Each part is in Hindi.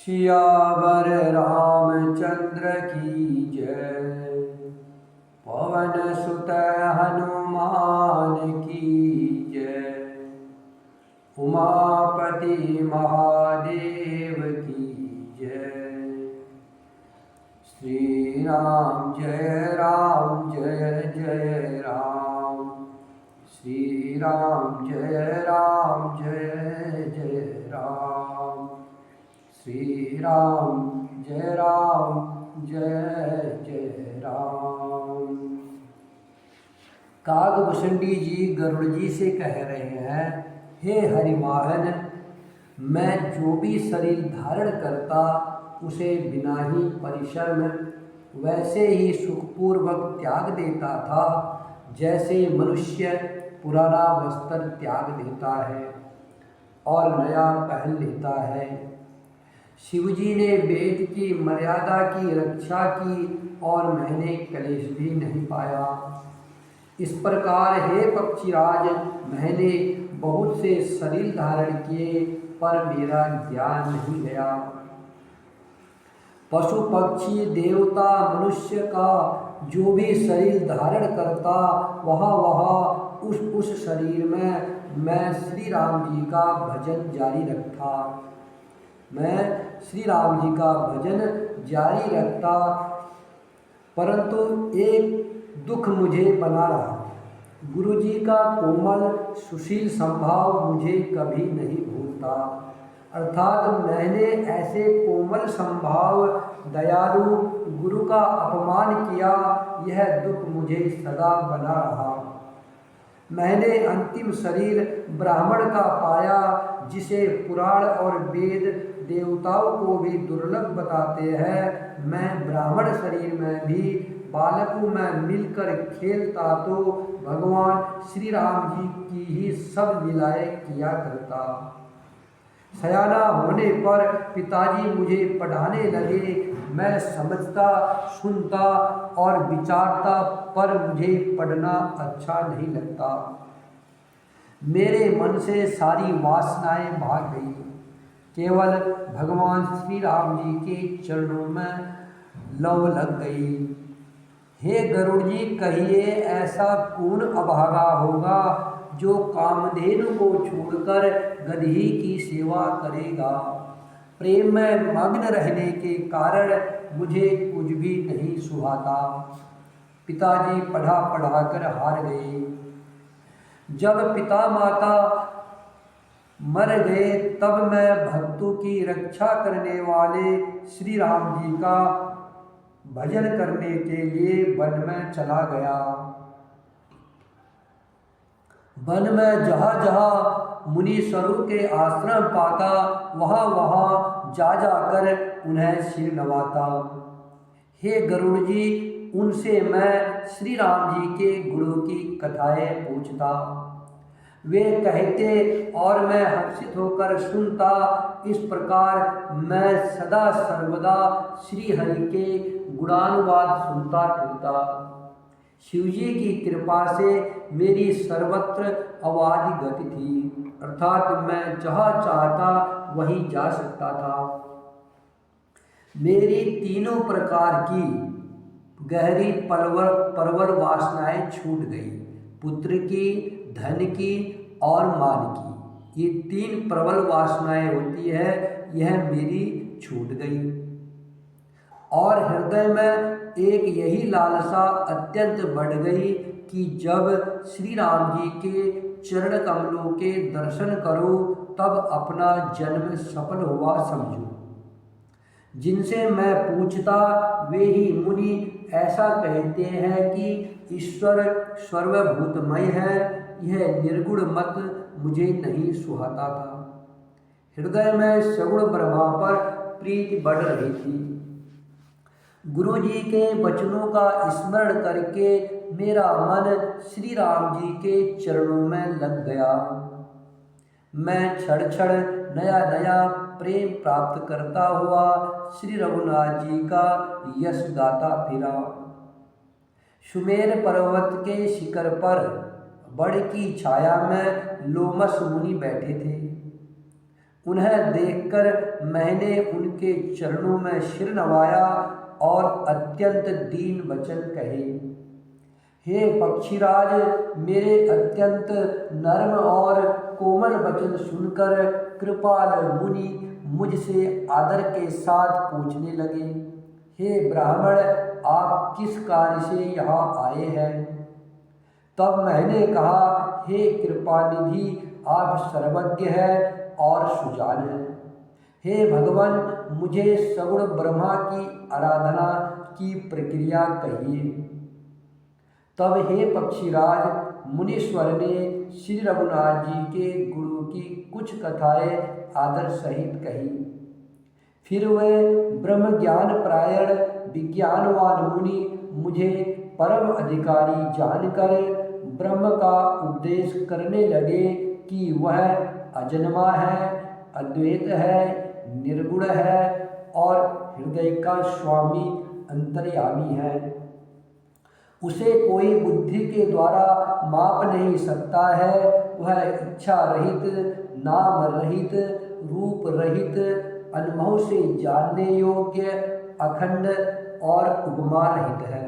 सियावर रामचंद्र की जय। पवन सुत हनुमान की जय। उमापति महादेव की जय। श्री राम जय जय राम। श्री राम जय जय राम। श्री राम जय जय राम। कागभूषणी जी गरुड़ जी से कह रहे हैं, हे हरिवाहन, मैं जो भी शरीर धारण करता उसे बिना ही परिश्रम वैसे ही सुखपूर्वक त्याग देता था, जैसे मनुष्य पुराना वस्त्र त्याग देता है और नया पहन लेता है। शिवजी ने वेद की मर्यादा की रक्षा की और मैंने कलेश भी नहीं पाया। इस प्रकार हे पक्षीराज, मैंने बहुत से शरीर धारण किए पर मेरा ज्ञान नहीं गया। पशु पक्षी देवता मनुष्य का जो भी शरीर धारण करता वह उस शरीर में मैं श्री राम जी का भजन जारी रखता। मैं श्री राम जी का भजन जारी रखता, परंतु एक दुख मुझे बना रहा। गुरु जी का कोमल सुशील स्वभाव मुझे कभी नहीं भूलता, अर्थात मैंने ऐसे कोमल स्वभाव दयालु गुरु का अपमान किया, यह दुख मुझे सदा बना रहा। मैंने अंतिम शरीर ब्राह्मण का पाया, जिसे पुराण और वेद देवताओं को भी दुर्लभ बताते हैं। मैं ब्राह्मण शरीर में भी बालकों में मिलकर खेलता तो भगवान श्री राम जी की ही सब लीलाएं किया करता। सयाना होने पर पिताजी मुझे पढ़ाने लगे। मैं समझता, सुनता और विचारता, पर मुझे पढ़ना अच्छा नहीं लगता। मेरे मन से सारी वासनाएं भाग गई। केवल भगवान श्री राम जी के चरणों में लव लग गई। हे गरुड़ जी, कहिए ऐसा कौन अभागा होगा जो कामधेनु को छोड़कर गदही की सेवा करेगा। प्रेम में मग्न रहने के कारण मुझे कुछ भी नहीं सुहाता। पिताजी पढ़ा कर हार गए। जब पिता माता मर गए तब मैं भक्तों की रक्षा करने वाले श्री राम जी का भजन करने के लिए वन में चला गया। वन में जहाँ जहाँ मुनीश्वरों के आश्रम पाता वहाँ जा जाकर उन्हें सिर नवाता। हे गरुड़ जी, उनसे मैं श्री राम जी के गुणों की कथाएं पूछता। वे कहते और मैं हर्षित होकर सुनता। इस प्रकार मैं सदा सर्वदा श्री हरि के गुणानुवाद सुनता फिरता। शिवजी की कृपा से मेरी सर्वत्र अबाध गति थी, अर्थात मैं जहाँ चाहता वहीं जा सकता था। मेरी तीनों प्रकार की गहरी परवर वासनाएं छूट गई। पुत्र की, धन की और मान की, ये तीन प्रबल वासनाएं होती है, यह मेरी छूट गई। और हृदय में एक यही लालसा अत्यंत बढ़ गई कि जब श्री राम जी के चरण कमलों के दर्शन करो तब अपना जन्म सफल हुआ समझो। जिनसे मैं पूछता वे ही मुनि ऐसा कहते हैं कि ईश्वर सर्वभूतमय है, यह निर्गुण मत मुझे नहीं सुहाता था। हृदय में सगुण ब्रह्मा पर प्रीति बढ़ रही थी। गुरु जी के वचनों का स्मरण करके मेरा मन श्री राम जी के चरणों में लग गया। मैं क्षण क्षण नया नया प्रेम प्राप्त करता हुआ श्री रघुनाथ जी का यश गाता फिरा। सुमेर पर्वत के शिखर पर बड़ की छाया में लोमस मुनि बैठे थे। उन्हें देखकर मैंने उनके चरणों में सिर नवाया और अत्यंत दीन वचन कहे। हे पक्षीराज, मेरे अत्यंत नर्म और कोमल वचन सुनकर कृपाल मुनि मुझसे आदर के साथ पूछने लगे, हे ब्राह्मण, आप किस कार्य से यहाँ आए हैं? तब मैंने कहा, हे कृपानिधि, आप सर्वज्ञ हैं और सुजान हैं। हे भगवान, मुझे सगुण ब्रह्मा की आराधना की प्रक्रिया कहिए। तब हे पक्षीराज, मुनीश्वर ने श्री रघुनाथ जी के गुरु की कुछ कथाएं आदर सहित कही। फिर वे ब्रह्म ज्ञान प्रायण विज्ञानवान मुनि मुझे परम अधिकारी जानकर ब्रह्म का उपदेश करने लगे कि वह अजन्मा है, अद्वैत है, निर्गुण है और हृदय का स्वामी अंतर्यामी है। उसे कोई बुद्धि के द्वारा माप नहीं सकता है। वह इच्छा रहित, नाम रहित, रूप रहित, अनुभव से जानने योग्य, अखंड और उपमा रहित है।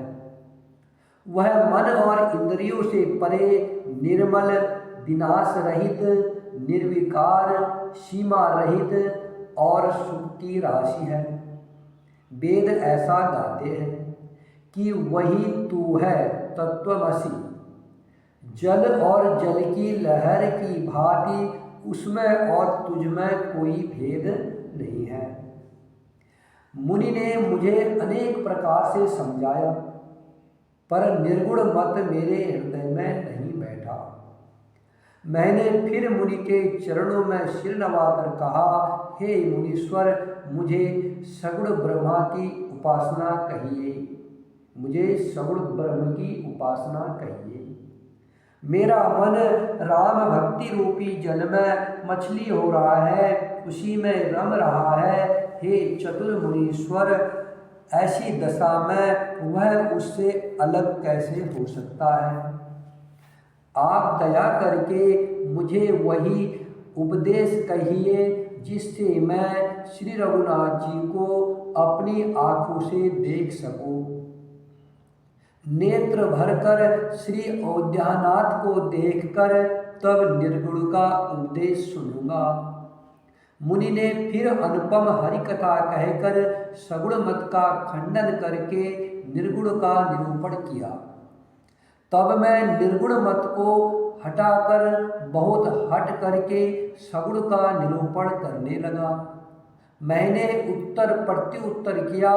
वह मन और इंद्रियों से परे, निर्मल, विनाश रहित, निर्विकार, सीमा रहित और सुख की राशि है। वेद ऐसा गाते हैं कि वही तू है तत्वमसि। जल और जल की लहर की भांति उसमें और तुझमें कोई भेद नहीं है। मुनि ने मुझे अनेक प्रकार से समझाया, पर निर्गुण मत मेरे हृदय में नहीं बैठा। मैंने फिर मुनि के चरणों में सिर नवाकर कहा, हे मुनीश्वर, मुझे सगुण ब्रह्मा की उपासना कहिए। मुझे सगुण ब्रह्म की उपासना कहिए। मेरा मन राम भक्ति रूपी जल में मछली हो रहा है, उसी में रम रहा है। हे चतुर मुनीश्वर, ऐसी दशा में वह उससे अलग कैसे हो सकता है? आप दया करके मुझे वही उपदेश कहिए जिससे मैं श्री रघुनाथ जी को अपनी आंखों से देख सकूं। नेत्र भरकर श्री अयोध्यानाथ को देखकर तब निर्गुण का उपदेश सुनूंगा। मुनि ने फिर अनुपम हरिकथा कहकर सगुण मत का खंडन करके निर्गुण का निरूपण किया। तब मैं निर्गुण मत को हटाकर बहुत हट करके सगुण का निरूपण करने लगा। मैंने उत्तर प्रत्युत्तर किया,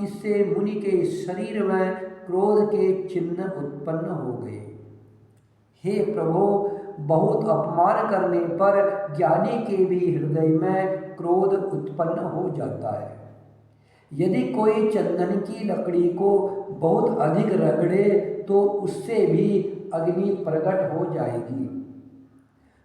इससे मुनि के शरीर में क्रोध के चिन्ह उत्पन्न हो गए। हे प्रभु, बहुत अपमान करने पर ज्ञानी के भी हृदय में क्रोध उत्पन्न हो जाता है। यदि कोई चंदन की लकड़ी को बहुत अधिक रगड़े तो उससे भी अग्नि प्रकट हो जाएगी।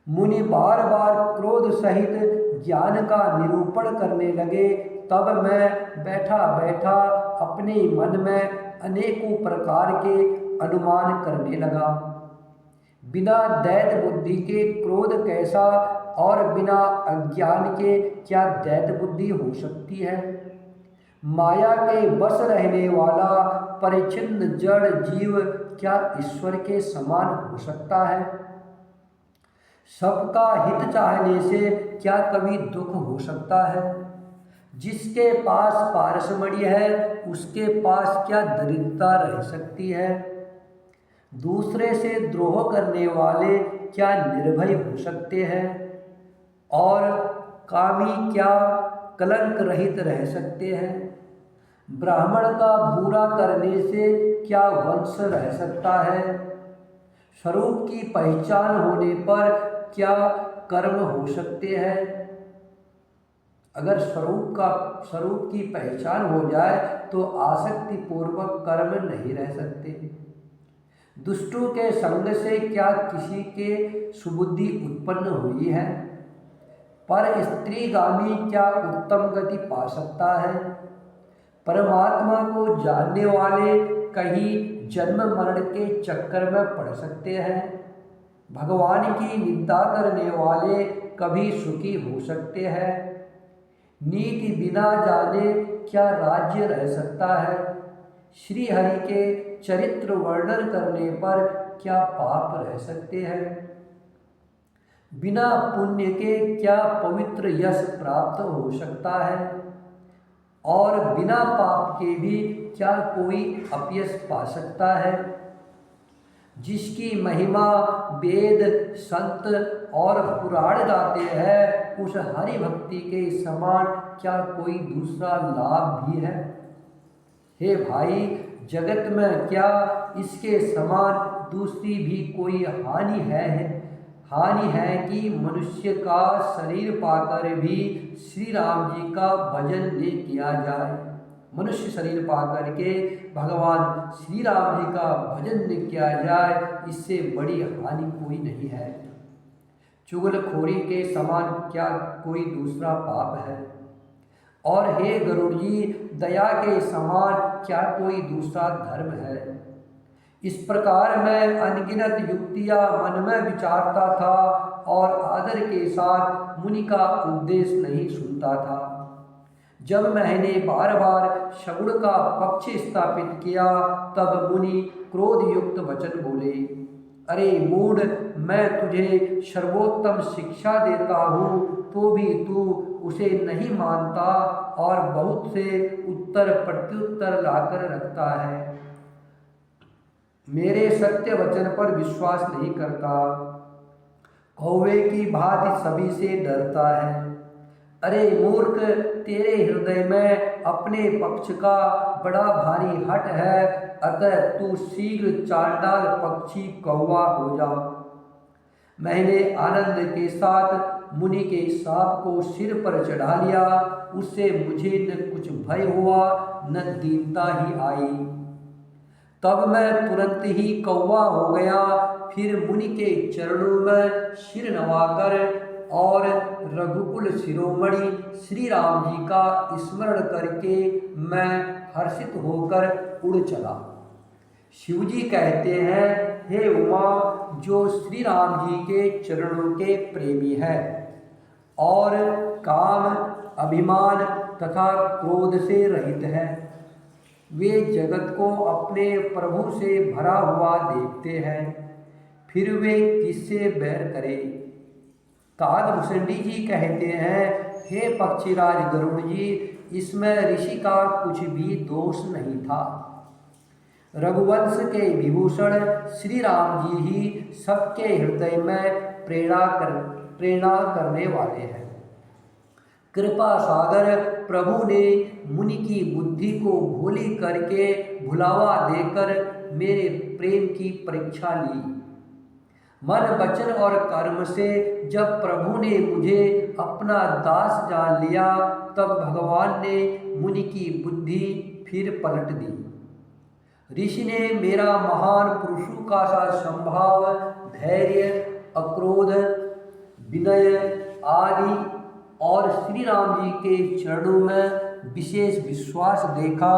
मुनि बार बार क्रोध सहित ज्ञान का निरूपण करने लगे। तब मैं बैठा बैठा अपने मन में अनेकों प्रकार के अनुमान करने लगा। बिना दैत बुद्धि के क्रोध कैसा, और बिना अज्ञान के क्या दैत बुद्धि हो सकती है? माया के बस रहने वाला परिच्छिन्न जड़ जीव क्या ईश्वर के समान हो सकता है? सबका हित चाहने से क्या कभी दुख हो सकता है? जिसके पास पारसमणि है, उसके पास क्या दरिद्रता रह सकती है? दूसरे से द्रोह करने वाले क्या निर्भय हो सकते हैं? और कामी क्या कलंक रहित रह सकते हैं? ब्राह्मण का बुरा करने से क्या वंश रह सकता है? स्वरूप की पहचान होने पर क्या कर्म हो सकते हैं? अगर स्वरूप की पहचान हो जाए तो आसक्ति पूर्वक कर्म नहीं रह सकते। दुष्टों के संग से क्या किसी के सुबुद्धि उत्पन्न हुई है? पर स्त्रीगामी क्या उत्तम गति पा सकता है? परमात्मा को जानने वाले कहीं जन्म मरण के चक्कर में पड़ सकते हैं। भगवान की निंदा करने वाले कभी सुखी हो सकते हैं? नीति बिना जाने क्या राज्य रह सकता है? श्री हरि के चरित्र वर्णन करने पर क्या पाप रह सकते हैं? बिना पुण्य के क्या पवित्र यश प्राप्त हो सकता है? और बिना पाप के भी क्या कोई अपयश पा सकता है? जिसकी महिमा वेद संत और पुराण गाते हैं, उस हरि भक्ति के समान क्या कोई दूसरा लाभ भी है? हे भाई, जगत में क्या इसके समान दूसरी भी कोई हानि है? हानि है कि मनुष्य का शरीर पाकर भी श्री राम जी का भजन न किया जाए। मनुष्य शरीर पाकर के भगवान श्री राम जी का भजन न किया जाए, इससे बड़ी हानि कोई नहीं है। चुगलखोरी के समान क्या कोई दूसरा पाप है? और हे गरुड़ जी, दया के समान क्या कोई दूसरा धर्म है? इस प्रकार मैं अनगिनत युक्तियां मन में विचारता था और आदर के साथ मुनि का उपदेश नहीं सुनता था। जब मैंने बार बार शगुन का पक्ष स्थापित किया, तब मुनि क्रोध युक्त वचन बोले, अरे मूढ़, मैं तुझे सर्वोत्तम शिक्षा देता हूँ तो भी तू उसे नहीं मानता और बहुत से उत्तर प्रत्युत्तर लाकर रखता है। मेरे सत्य वचन पर विश्वास नहीं करता, कौवे की भांति सभी से डरता है। अरे मूर्ख, तेरे हृदय में अपने पक्ष का बड़ा भारी हठ है, अतः तू शीघ्र चांडाल पक्षी कौवा हो जा। मैंने आनंद के साथ मुनि के सांप को सिर पर चढ़ा लिया। उससे मुझे न कुछ भय हुआ न दीनता ही आई। तब मैं तुरंत ही कौवा हो गया। फिर मुनि के चरणों में सिर नवाकर और रघुकुल शिरोमणि श्री राम जी का स्मरण करके मैं हर्षित होकर उड़ चला। शिवजी कहते हैं, हे उमा, जो श्री राम जी के चरणों के प्रेमी है और काम, अभिमान तथा क्रोध से रहित है, वे जगत को अपने प्रभु से भरा हुआ देखते हैं, फिर वे किससे बैर करें? कागभूषणी जी कहते हैं, हे पक्षीराज गरुड़ जी, इसमें ऋषि का कुछ भी दोष नहीं था। रघुवंश के विभूषण श्री राम जी ही सबके हृदय में प्रेरणा करने वाले हैं। कृपा सागर प्रभु ने मुनि की बुद्धि को भोली करके भुलावा देकर मेरे प्रेम की परीक्षा ली। मन, वचन और कर्म से जब प्रभु ने मुझे अपना दास जान लिया, तब भगवान ने मुनि की बुद्धि फिर पलट दी। ऋषि ने मेरा महान पुरुषों का सा संभाव, धैर्य, अक्रोध, विनय आदि और श्री राम जी के चरणों में विशेष विश्वास देखा।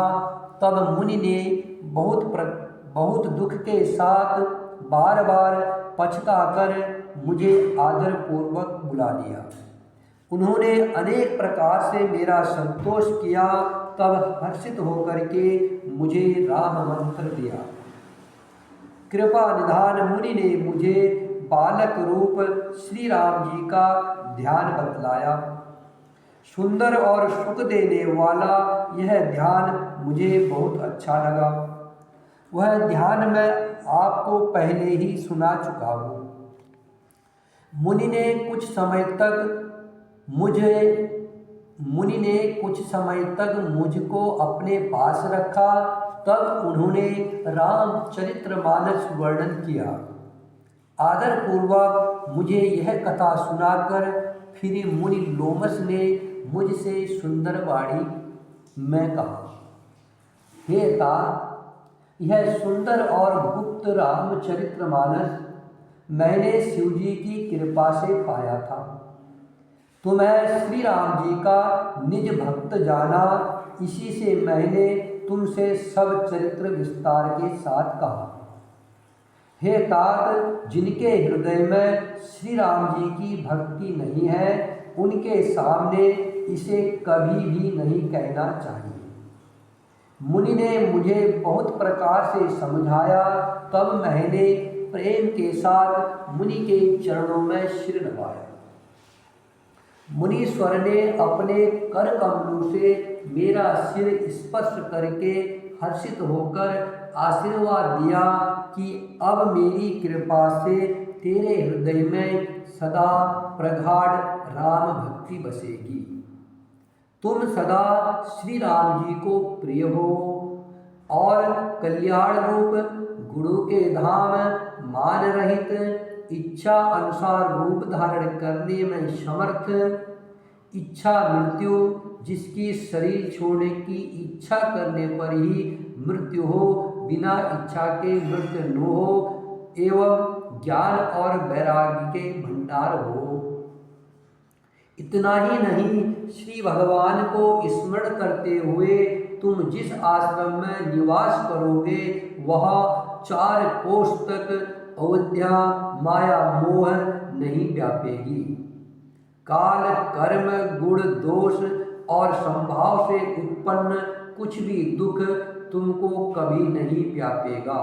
तब मुनि ने बहुत दुख के साथ बार बार पछताकर मुझे आदरपूर्वक बुला लिया। उन्होंने अनेक प्रकार से मेरा संतोष किया। तब हर्षित होकर के मुझे राम मंत्र दिया। कृपा निधान मुनि ने मुझे बालक रूप श्री राम जी का ध्यान बतलाया। सुंदर और सुख देने वाला यह ध्यान मुझे बहुत अच्छा लगा। वह ध्यान मैं आपको पहले ही सुना चुका हूँ। मुनि ने कुछ समय तक मुझको अपने पास रखा। तब उन्होंने रामचरितमानस वर्णन किया। आदर पूर्वक मुझे यह कथा सुनाकर फिर मुनि लोमस ने मुझसे सुंदर वाणी में कहा, हे तात, यह सुंदर और गुप्त रामचरितमानस मैंने शिवजी की कृपा से पाया था। तुम्हें श्री राम जी का निज भक्त जाना, इसी से मैंने तुमसे सब चरित्र विस्तार के साथ कहा। हे तात, जिनके हृदय में श्री राम जी की भक्ति नहीं है, उनके सामने इसे कभी भी नहीं कहना चाहिए। मुनि ने मुझे बहुत प्रकार से समझाया, तब मैंने प्रेम के साथ मुनि के चरणों में सिर नवाया। मुनीश्वर ने अपने कर कमलों से मेरा सिर स्पर्श करके हर्षित होकर आशीर्वाद दिया कि अब मेरी कृपा से तेरे हृदय में सदा प्रगाढ़ राम भक्ति बसेगी। तुम सदा श्री राम जी को प्रिय हो और कल्याण रूप गुरु के धाम मान रहित इच्छा अनुसार रूप धारण करने में समर्थ, इच्छा मृत्यु, जिसकी शरीर छोड़ने की इच्छा करने पर ही मृत्यु हो, बिना इच्छा के मृत्यु न हो, एवं ज्ञान और वैराग्य के भंडार हो। इतना ही नहीं, श्री भगवान को स्मरण करते हुए तुम जिस आश्रम में निवास करोगे, वह 4 कोस तक अविद्या माया मोह नहीं व्यापेगी। काल कर्म गुण दोष और संभाव से उत्पन्न कुछ भी दुख तुमको कभी नहीं व्यापेगा।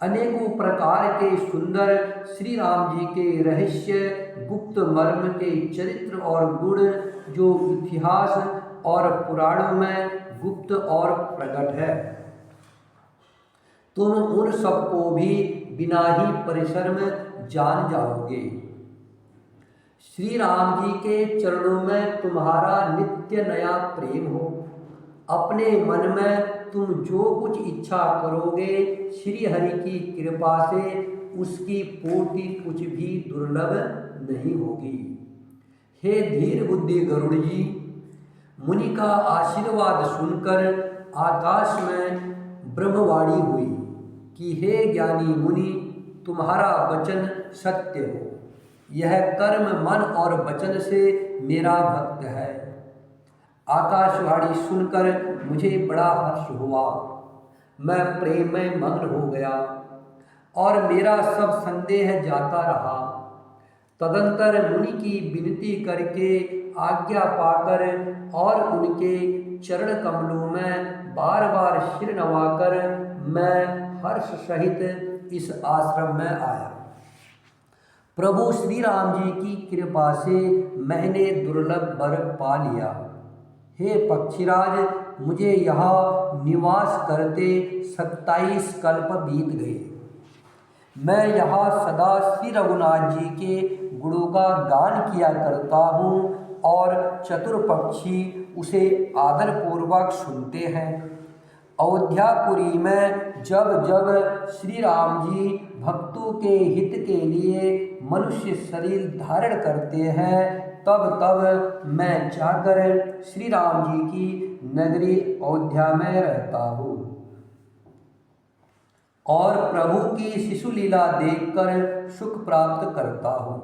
अनेकों प्रकार के सुंदर श्री राम जी के रहस्य, गुप्त मर्म के चरित्र और गुण जो इतिहास और पुराणों में गुप्त और प्रकट है, तुम उन सबको भी बिना ही परिश्रम जान जाओगे। श्री राम जी के चरणों में तुम्हारा नित्य नया प्रेम हो। अपने मन में तुम जो कुछ इच्छा करोगे, श्री हरि की कृपा से उसकी पूर्ति कुछ भी दुर्लभ नहीं होगी। हे धीर बुद्धि गरुड़ जी, मुनि का आशीर्वाद सुनकर आकाश में ब्रह्मवाणी हुई कि हे ज्ञानी मुनि, तुम्हारा वचन सत्य हो। यह कर्म मन और वचन से मेरा भक्त है। आकाशवाणी सुनकर मुझे बड़ा हर्ष हुआ। मैं प्रेम में मग्न हो गया और मेरा सब संदेह जाता रहा। तदंतर मुनि की विनती करके आज्ञा पाकर और उनके चरण कमलों में बार बार सिर नवाकर मैं हर्ष सहित इस आश्रम में आया। प्रभु श्री राम जी की कृपा से मैंने दुर्लभ वर पा लिया। हे पक्षीराज, मुझे यहाँ निवास करते 27 कल्प बीत गए। मैं यहाँ सदा श्री रघुनाथ जी के गुणों का गान किया करता हूँ और चतुर पक्षी उसे आदरपूर्वक सुनते हैं। अयोध्यापुरी में जब जब श्री राम जी भक्तों के हित के लिए मनुष्य शरीर धारण करते हैं, तब तब मैं जाकर श्री राम जी की नगरी अयोध्या में रहता हूँ और प्रभु की शिशु लीला देखकर सुख प्राप्त करता हूँ।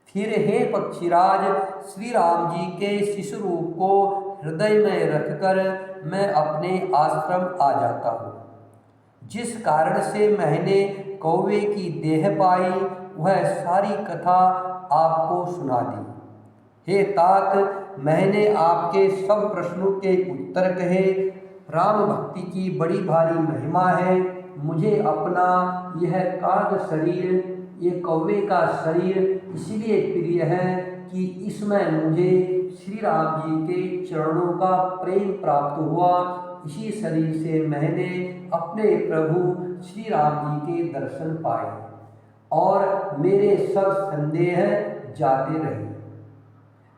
फिर हे पक्षीराज, श्री राम जी के शिशु रूप को हृदय में रखकर मैं अपने आश्रम आ जाता हूँ। जिस कारण से मैंने कौवे की देह पाई, वह सारी कथा आपको सुना दी। हे तात, मैंने आपके सब प्रश्नों के उत्तर कहे। राम भक्ति की बड़ी भारी महिमा है। मुझे अपना यह काग शरीर, ये कौवे का शरीर इसलिए प्रिय है कि इसमें मुझे श्री राम जी के चरणों का प्रेम प्राप्त हुआ। इसी शरीर से मैंने अपने प्रभु श्री राम जी के दर्शन पाए और मेरे सब संदेह जाते रहे।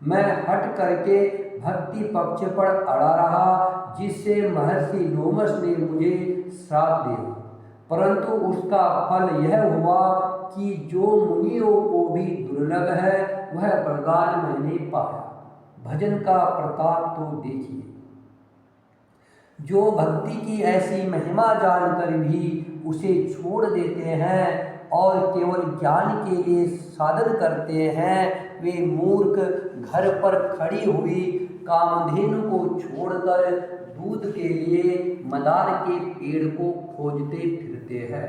मैं हट करके भक्ति पक्ष पर अड़ा रहा, जिससे महर्षि लोमस ने मुझे श्राप दिया, परंतु उसका फल यह हुआ कि जो मुनियों को भी दुर्लभ है, वह वरदान मैंने पाया। भजन का प्रताप तो देखिए। जो भक्ति की ऐसी महिमा जानकर भी उसे छोड़ देते हैं और केवल ज्ञान के लिए साधन करते हैं, वे मूर्ख घर पर खड़ी हुई कामधेनु को छोड़कर दूध के लिए मदार के पेड़ को खोजते फिरते हैं।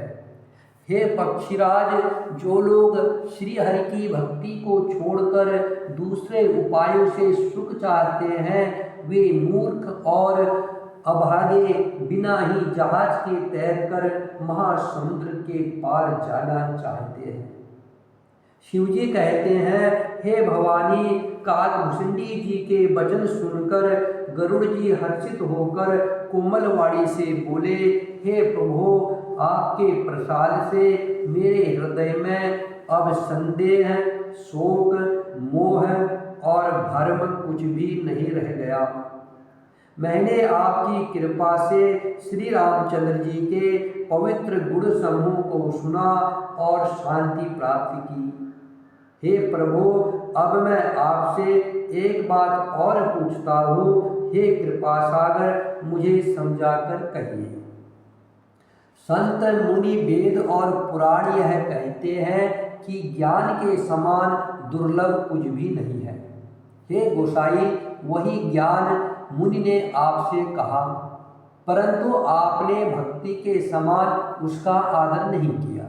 हे पक्षीराज, जो लोग श्री हरि की भक्ति को छोड़कर दूसरे उपायों से सुख चाहते हैं, वे मूर्ख और अभागे बिना ही जहाज के तैरकर महासमुद्र के पार जाना चाहते हैं। शिवजी कहते हैं, हे भवानी, काकभूषुंडी जी के वचन सुनकर गरुड़ जी हर्षित होकर कोमलवाणी से बोले, हे प्रभु, आपके प्रसाद से मेरे हृदय में अब संदेह, शोक, मोह और भ्रम कुछ भी नहीं रह गया। मैंने आपकी कृपा से श्री रामचंद्र जी के पवित्र गुण समूह को सुना और शांति प्राप्त की। हे प्रभु, अब मैं आपसे एक बात और पूछता हूँ। हे कृपा सागर, मुझे समझाकर कहिए। संत मुनि वेद और पुराण यह कहते हैं कि ज्ञान के समान दुर्लभ कुछ भी नहीं है। हे गोसाई, वही ज्ञान मुनि ने आपसे कहा, परंतु आपने भक्ति के समान उसका आदर नहीं किया।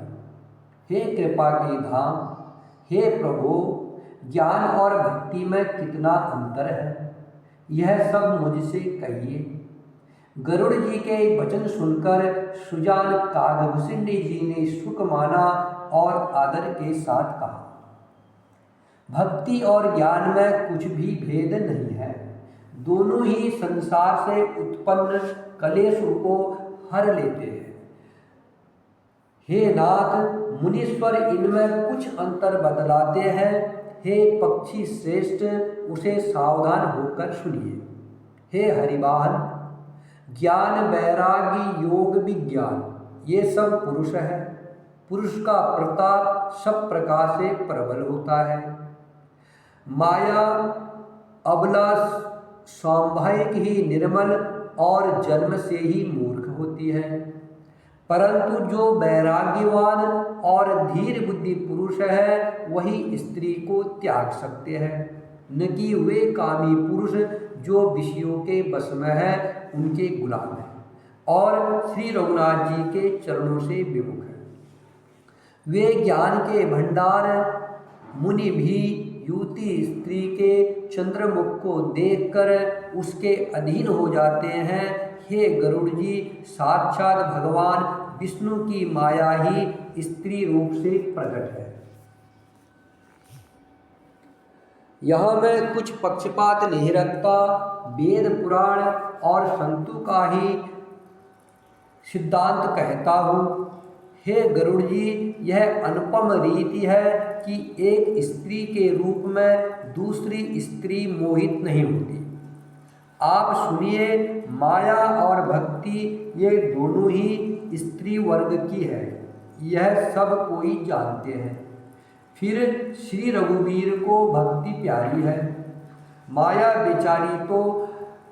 हे कृपा के धाम, हे प्रभु, ज्ञान और भक्ति में कितना अंतर है, यह सब मुझसे कहिए। गरुड़ जी के वचन सुनकर सुजान काकभूषुंडी जी ने सुख माना और आदर के साथ कहा, भक्ति और ज्ञान में कुछ भी भेद नहीं है, दोनों ही संसार से उत्पन्न कलेश को हर लेते हैं। हे नाथ, मुनीश्वर इनमें कुछ अंतर बतलाते हैं। हे पक्षी श्रेष्ठ, उसे सावधान होकर सुनिए। हे हरिवाहन, ज्ञान, वैराग्य, योग, विज्ञान, ये सब पुरुष है। पुरुष का प्रताप सब प्रकार से प्रबल होता है। माया अबला स्वाभाविक ही निर्मल और जन्म से ही मूर्ख होती है, परंतु जो वैराग्यवान और धीर बुद्धि पुरुष है, वही स्त्री को त्याग सकते हैं, न कि वे कामी पुरुष जो विषयों के वश में है उनके गुलाम हैं और श्री रघुनाथ जी के चरणों से विमुख हैं। वे ज्ञान के भंडार मुनि भी युवती स्त्री के चंद्रमुख को देखकर उसके अधीन हो जाते हैं। हे गरुड़ जी, साक्षात भगवान विष्णु की माया ही स्त्री रूप से प्रकट है। यहाँ मैं कुछ पक्षपात नहीं रखता, वेद पुराण और संतों का ही सिद्धांत कहता हूँ। हे गरुड़ जी, यह अनुपम रीति है कि एक स्त्री के रूप में दूसरी स्त्री मोहित नहीं होती। आप सुनिए, माया और भक्ति ये दोनों ही स्त्री वर्ग की है, यह सब कोई जानते हैं। फिर श्री रघुवीर को भक्ति प्यारी है, माया बेचारी तो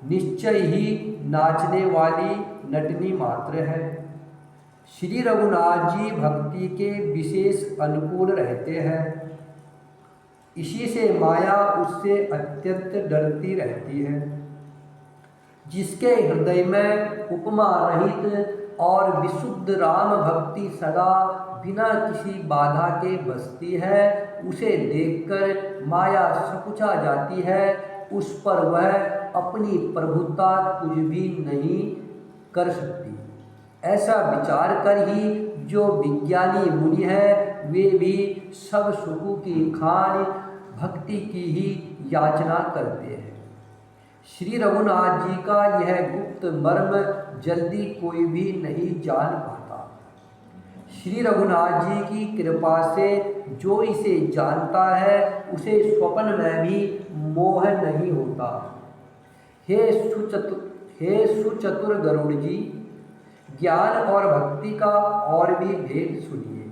निश्चय ही नाचने वाली नटनी मात्र है। श्री रघुनाथ जी भक्ति के विशेष अनुकूल रहते हैं, इसी से माया उससे अत्यंत डरती रहती है। जिसके हृदय में उपमा रहित और विशुद्ध राम भक्ति सदा बिना किसी बाधा के बसती है, उसे देखकर माया सकुचा जाती है, उस पर वह अपनी प्रभुता कुछ भी नहीं कर सकती। ऐसा विचार कर ही जो विज्ञानी मुनि है, वे भी सब सुखों की खान भक्ति की ही याचना करते हैं। श्री रघुनाथ जी का यह गुप्त मर्म जल्दी कोई भी नहीं जान पाता। श्री रघुनाथ जी की कृपा से जो इसे जानता है, उसे स्वप्न में भी मोह नहीं होता। हे सुचतुर गरुड़ जी, ज्ञान और भक्ति का और भी भेद सुनिए,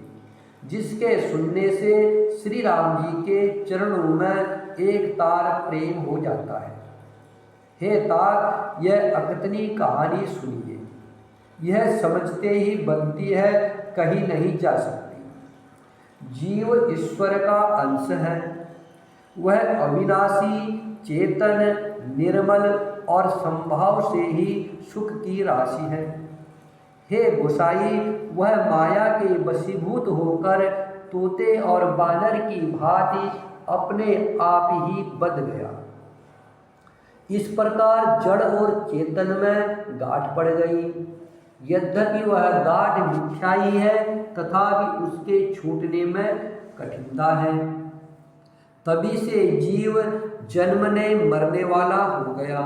जिसके सुनने से श्री राम जी के चरणों में एक तार प्रेम हो जाता है। हे तात, यह अकथनीय कहानी सुनिए, यह समझते ही बनती है, कहीं नहीं जा सकती। जीव ईश्वर का अंश है, वह अविनाशी, चेतन, निर्मल और संभाव से ही सुख की राशि है। हे गोसाई, वह माया के वशीभूत होकर तोते और बानर की भांति अपने आप ही बद गया। इस प्रकार जड़ और चेतन में गांठ पड़ गई। यद्यपि वह गांठ मिथ्या ही है, तथापि उसके छूटने में कठिनता है। तभी से जीव जन्मने मरने वाला हो गया।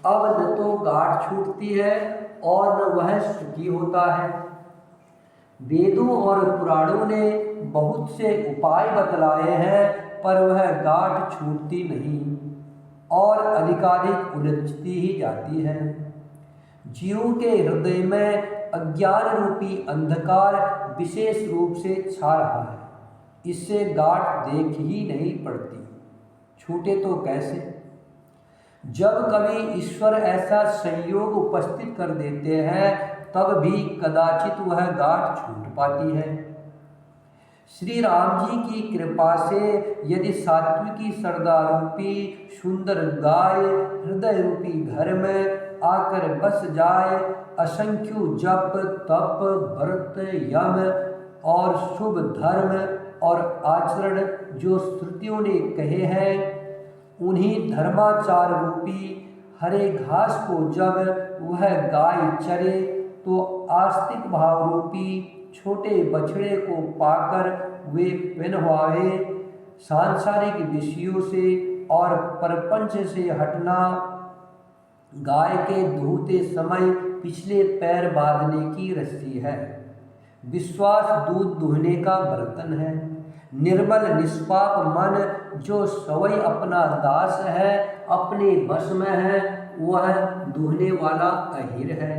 अब न तो गांठ छूटती है और न वह सुखी होता है। वेदों और पुराणों ने बहुत से उपाय बतलाए हैं, पर वह गांठ छूटती नहीं और अधिकाधिक उलझती ही जाती है। जीव के हृदय में अज्ञान रूपी अंधकार विशेष रूप से छा रहा है। इससे गांठ देख ही नहीं पड़ती, छूटे तो कैसे। जब कभी ईश्वर ऐसा संयोग उपस्थित कर देते हैं, तब भी कदाचित वह गांठ छूट पाती है। श्री राम जी की कृपा से यदि सात्विकी सरदा रूपी सुंदर गाय हृदय रूपी घर में आकर बस जाए, असंख्य जप तप व्रत यम और शुभ धर्म और आचरण जो श्रुतियों ने कहे हैं, उन्हीं धर्माचार रूपी हरे घास को जब वह गाय चरे, तो आस्तिक भाव रूपी छोटे बछड़े को पाकर वे पहनवावे। सांसारिक विषयों से और परपंच से हटना गाय के दूहते समय पिछले पैर बांधने की रस्सी है। विश्वास दूध दुहने का बर्तन है। निर्मल निष्पाप मन जो स्वयं अपना दास है, अपने वश में है, वह दुहने वाला अहिर है।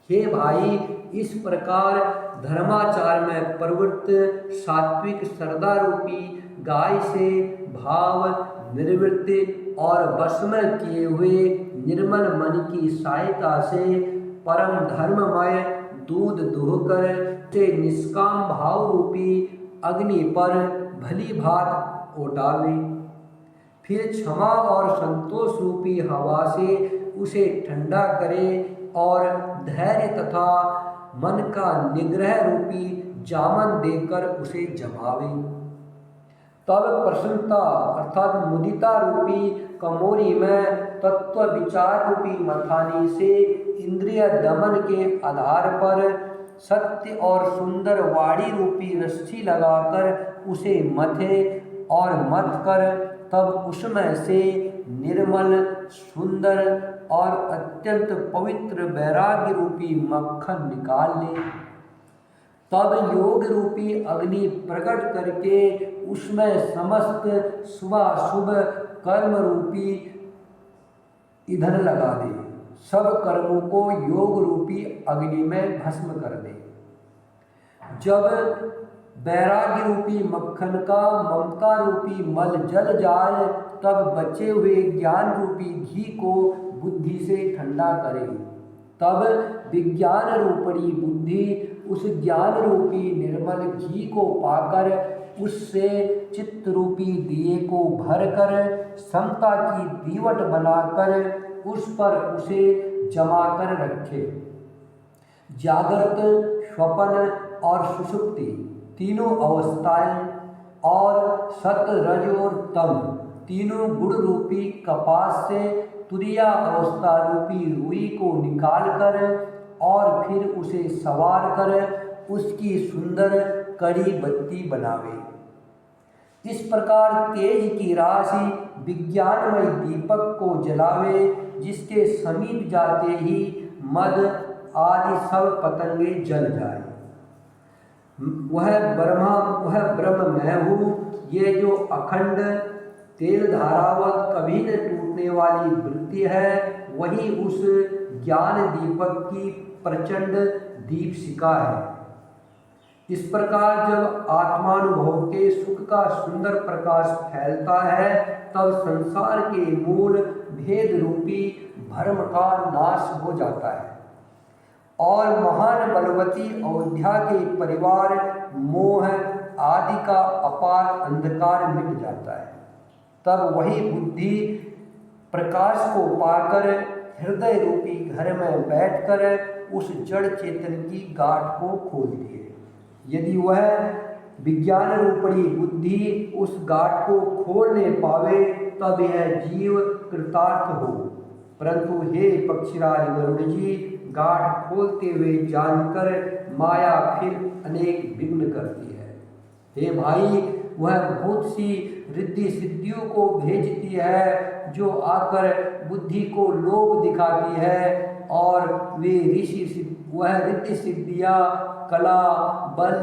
हे भाई, इस प्रकार धर्माचार में प्रवृत्त सात्विक सरदा रूपी गाय से भाव निर्वृत्ति और वश में किए हुए निर्मल मन की सहायता से परम धर्ममय दूध दुहकर से निष्काम भाव रूपी अग्नि पर भली भांति ओटावे। फिर क्षमा और संतोष रूपी हवा से उसे ठंडा करे और धैर्य तथा मन का निग्रह रूपी जामन देकर उसे जमावे। तब प्रसन्नता अर्थात मुदिता रूपी कमोरी में तत्व विचार रूपी मथानी से इंद्रिय दमन के आधार पर सत्य और सुंदर वाणी रूपी रस्सी लगाकर उसे मथे और मथ कर तब उसमें से निर्मल सुंदर और अत्यंत पवित्र वैराग्य रूपी मक्खन निकाल ले। तब योग रूपी अग्नि प्रकट करके उसमें समस्त शुभाशुभ कर्म रूपी ईंधन लगा दे। सब कर्मों को योग रूपी अग्नि में भस्म कर दे। जब वैराग्य रूपी मक्खन का ममता रूपी मल जल जाए, तब बचे हुए ज्ञान रूपी घी को बुद्धि से ठंडा करे। तब विज्ञान रूपणी बुद्धि उस ज्ञान रूपी निर्मल घी को पाकर उससे चित्त रूपी दिए को भरकर समता की दीवट बनाकर उस पर उसे जमाकर रखे। जागृत, स्वप्न और सुषुप्ति तीनों अवस्थाएं और सत, रज और तम तीनों गुण रूपी कपास से तुरिया अवस्था रूपी रुई को निकालकर और फिर उसे सवार कर उसकी सुंदर कड़ी बत्ती बनावे। इस प्रकार तेज की राशि विज्ञानमय दीपक को जलावे, जिसके समीप जाते ही मद आदि सब पतंगे जल जाए। वह ब्रह्म मैं हूँ। ये जो अखंड तेल धारावत कभी न टूटने वाली वृत्ति है, वही उस ज्ञान दीपक की प्रचंड दीपशिखा है। इस प्रकार जब आत्मानुभव के सुख का सुंदर प्रकाश फैलता है, तब संसार के मूल भेद रूपी भ्रम का नाश हो जाता है और महान बलवती अयोध्या के परिवार मोह आदि का अपार अंधकार मिट जाता है। तब वही बुद्धि प्रकाश को पाकर हृदय रूपी घर में बैठकर उस जड़ चेतन की गांठ को खोलती है। यदि वह विज्ञान रूपणी बुद्धि उस गांठ को खोल नहीं पावे तब यह जीव कृतार्थ हो। परंतु हे पक्षीराज गरुड़ जी, गांठ खोलते हुए जानकर माया फिर अनेक विघ्न करती है। हे भाई, वह बहुत सी रिद्धि सिद्धियों को भेजती है जो आकर बुद्धि को लोभ दिखाती है, और वह रिद्धि सिद्धियाँ कला, बल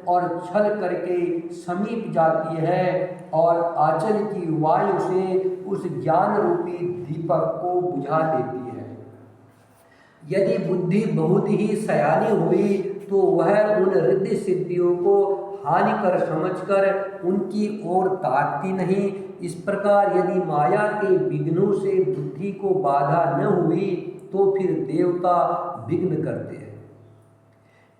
और छल करके समीप जाती है और आंचल की वायु से उस ज्ञान रूपी दीपक को बुझा देती है। यदि बुद्धि बहुत ही सयानी हुई तो वह उन रिद्धि सिद्धियों को हानिकर समझकर उनकी ओर ताकती नहीं। इस प्रकार यदि माया के विघ्नों से बुद्धि को बाधा न हुई तो फिर देवता विघ्न करते हैं।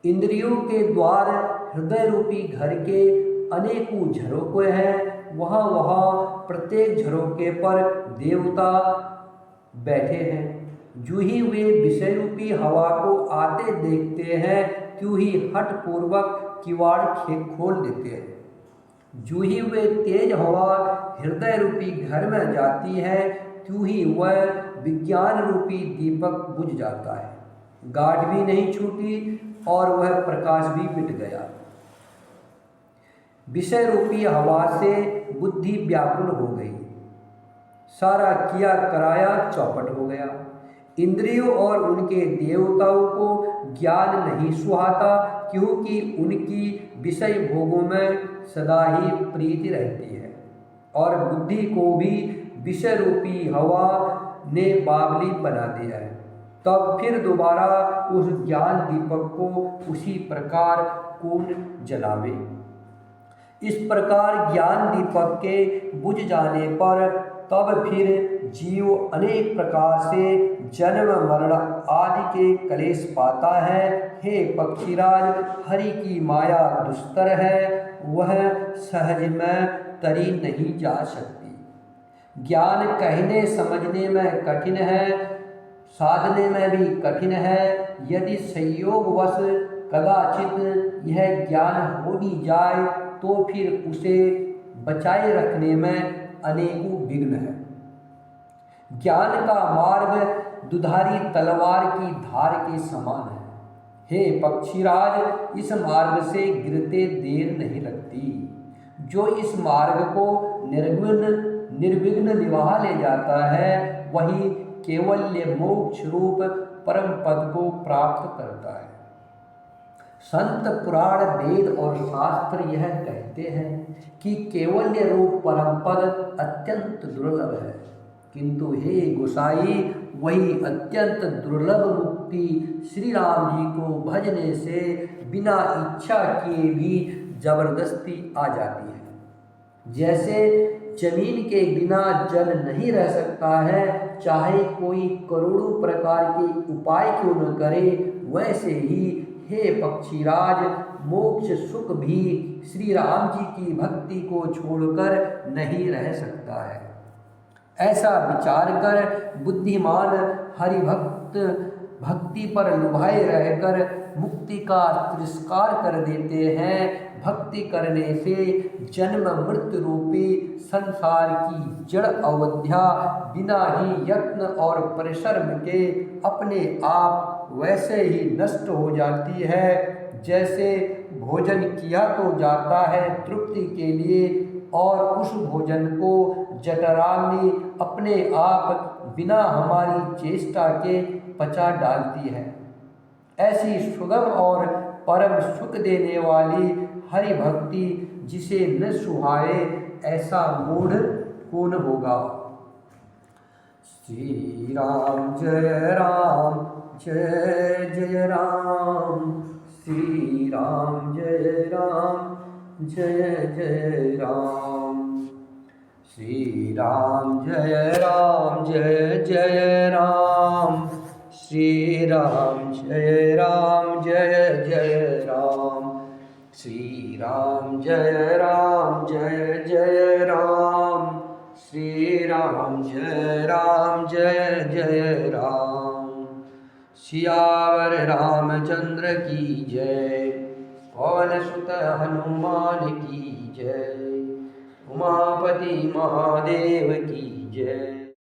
इंद्रियों के द्वार हृदय रूपी घर के अनेकों झरोके हैं। वहाँ प्रत्येक झरोके पर देवता बैठे हैं। जो ही वे विषय रूपी हवा को आते देखते हैं त्यों ही हठ पूर्वक किवाड़ खोल देते हैं। जो ही वे तेज हवा हृदय रूपी घर में जाती है त्यों ही वह विज्ञान रूपी दीपक बुझ जाता है। गांठ भी नहीं छूटी और वह प्रकाश भी मिट गया। विषय रूपी हवा से बुद्धि व्याकुल हो गई, सारा किया कराया चौपट हो गया। इंद्रियों और उनके देवताओं को ज्ञान नहीं सुहाता, क्योंकि उनकी विषय भोगों में सदा ही प्रीति रहती है, और बुद्धि को भी विषय रूपी हवा ने बावली बना दिया है। तब फिर दोबारा उस ज्ञान दीपक को उसी प्रकार कौन जलावे। इस प्रकार ज्ञान दीपक के बुझ जाने पर तब फिर जीव अनेक प्रकार से जन्म मरण आदि के क्लेश पाता है। हे पक्षीराज, हरि की माया दुस्तर है, वह सहज में तरी नहीं जा सकती। ज्ञान कहने समझने में कठिन है, साधने में भी कठिन है। यदि संयोगवश कदाचित यह ज्ञान हो भी जाए तो फिर उसे बचाए रखने में अनेकों विघ्न है। ज्ञान का मार्ग दुधारी तलवार की धार के समान है। हे पक्षीराज, इस मार्ग से गिरते देर नहीं लगती। जो इस मार्ग को निर्विघ्न निभा ले जाता है वही केवल्य मोक्ष रूप परम पद को प्राप्त करता है। संत, पुराण, वेद और शास्त्र यह कहते हैं कि केवल्य रूप परम पद अत्यंत दुर्लभ है, किंतु हे गोसाई, वही अत्यंत दुर्लभ मुक्ति श्री राम जी को भजने से बिना इच्छा किए भी जबरदस्ती आ जाती है। जैसे जमीन के बिना जल नहीं रह सकता है, चाहे कोई करोड़ों प्रकार के उपाय क्यों न करे, वैसे ही हे पक्षीराज, मोक्ष सुख भी श्री राम जी की भक्ति को छोड़कर नहीं रह सकता है। ऐसा विचार कर बुद्धिमान हरिभक्त भक्ति पर लुभाए रहकर मुक्ति का तिरस्कार कर देते हैं। भक्ति करने से जन्म मृत्यु रूपी संसार की जड़ अवध्या बिना ही यत्न और परिश्रम के अपने आप वैसे ही नष्ट हो जाती है जैसे भोजन किया तो जाता है तृप्ति के लिए, और उस भोजन को जठराग्नि अपने आप बिना हमारी चेष्टा के पचा डालती है। ऐसी सुगम और परम सुख देने वाली हरि भक्ति जिसे न सुहाए, ऐसा मूढ़ कौन होगा। श्री राम जय राम जय जय राम, श्री राम जय राम जय जय राम, श्री राम जय जय राम, श्री राम जय जय राम, श्री राम जय जय राम, श्री राम जय जय राम, सियावर रामचंद्र की जय। पवन सुत हनुमान की जय। उमापति महादेव की जय।